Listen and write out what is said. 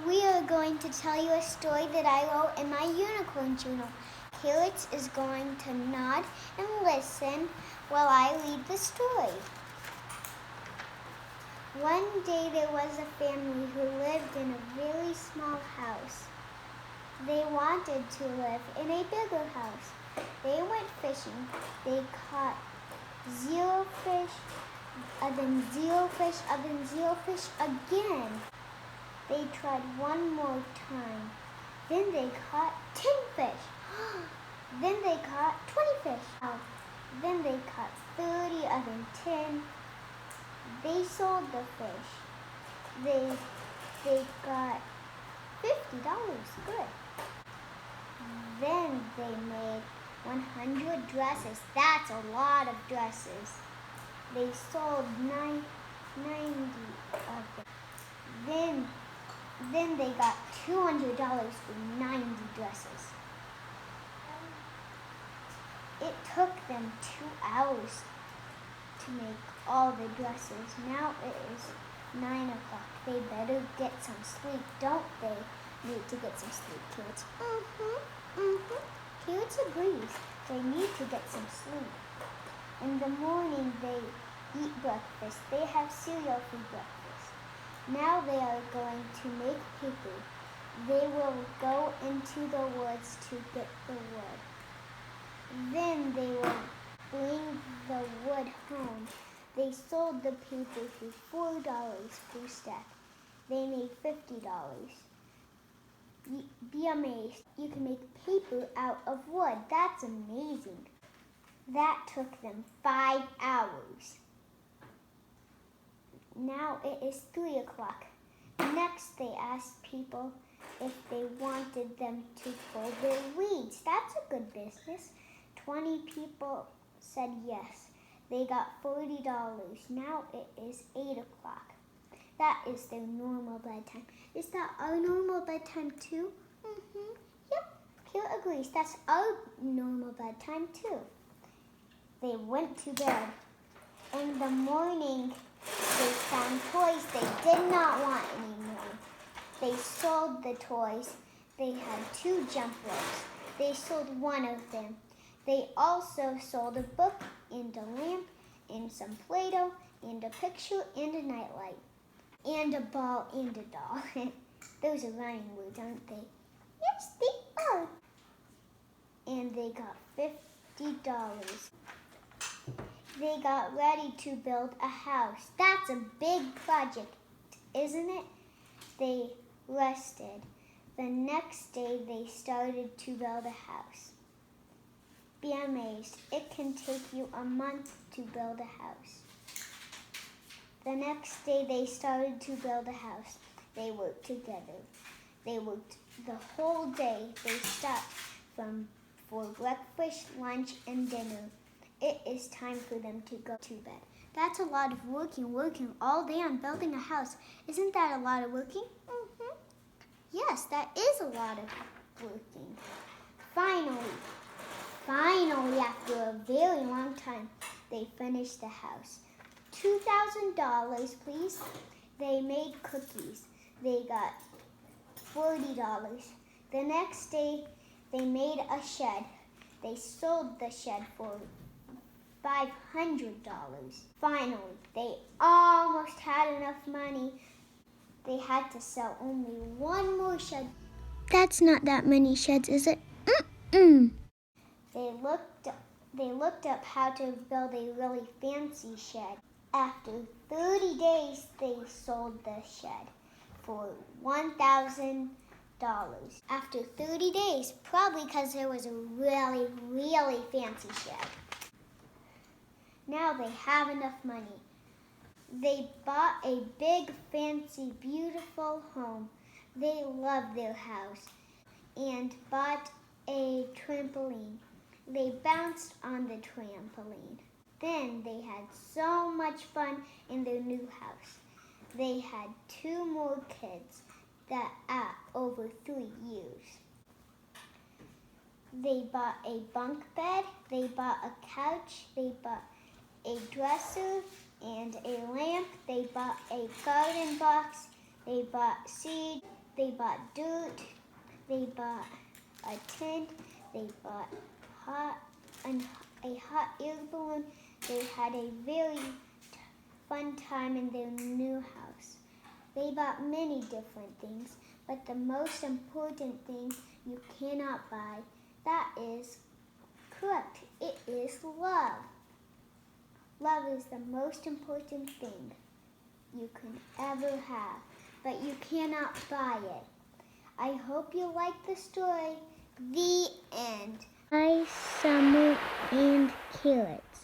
we are going to tell you a story that I wrote in my unicorn journal. Carrots is going to nod and listen while I read the story. One day there was a family who lived in a very small house. They wanted to live in a bigger house. They went fishing. They caught 0 fish, then 0 fish, then 0 fish again. They tried one more time. Then they caught 10 fish. Then they caught 20 fish. Then they caught 30, then 10. They sold the fish. They got $50. Good. Then they made 100 dresses. That's a lot of dresses. They sold 90 of them. Then they got $200 for 90 dresses. It took them 2 hours to make all the dresses. Now it is 9 o'clock. They better get some sleep, don't they? Need to get some sleep, Carrots. Carrots agrees. They need to get some sleep. In the morning, they eat breakfast. They have cereal for breakfast. Now they are going to make paper. They will go into the woods to get the wood. Then they will bring the wood home. They sold the paper for $4 per stack. They made $50. Be amazed. You can make paper out of wood. That's amazing. That took them 5 hours. Now it is 3 o'clock. Next, they asked people if they wanted them to pull their weeds. That's a good business. 20 people said yes. They got $40. Now it is 8 o'clock. That is their normal bedtime. Is that our normal bedtime too? Yep, Carrot agrees. That's our normal bedtime too. They went to bed. In the morning, they found toys they did not want anymore. They sold the toys. They had 2 jump ropes. They sold one of them. They also sold a book and a lamp and some Play-Doh and a picture and a nightlight and a ball and a doll. Those are rhyming words, aren't they? Yes, they are. And they got $50. They got ready to build a house. That's a big project, isn't it? They rested. The next day, they started to build a house. Be amazed. It can take you a month to build a house. The next day, they started to build a house. They worked together. They worked the whole day. They stopped for breakfast, lunch, and dinner. It is time for them to go to bed. That's a lot of working all day on building a house. Isn't that a lot of working? Yes, that is a lot of working. Finally, after a very long time, they finished the house. $2,000, please. They made cookies. They got $40. The next day, they made a shed. They sold the shed for $500. Finally, they almost had enough money. They had to sell only one more shed. That's not that many sheds, is it? They looked up how to build a really fancy shed. After 30 days, they sold the shed for $1,000. After 30 days, probably because there was a really, really fancy shed. Now they have enough money. They bought a big, fancy, beautiful home. They loved their house and bought a trampoline. They bounced on the trampoline. Then they had so much fun in their new house. They had 2 more kids over 3 years. They bought a bunk bed. They bought a couch. They bought a dresser and a lamp. They bought a garden box. They bought seed. They bought dirt. They bought a tent. They bought a hot air balloon. They had a very fun time in their new house. They bought many different things, but the most important thing you cannot buy, that is correct. It is love. Love is the most important thing you can ever have, but you cannot buy it. I hope you like the story. The end. Hi, Summer and Carrots.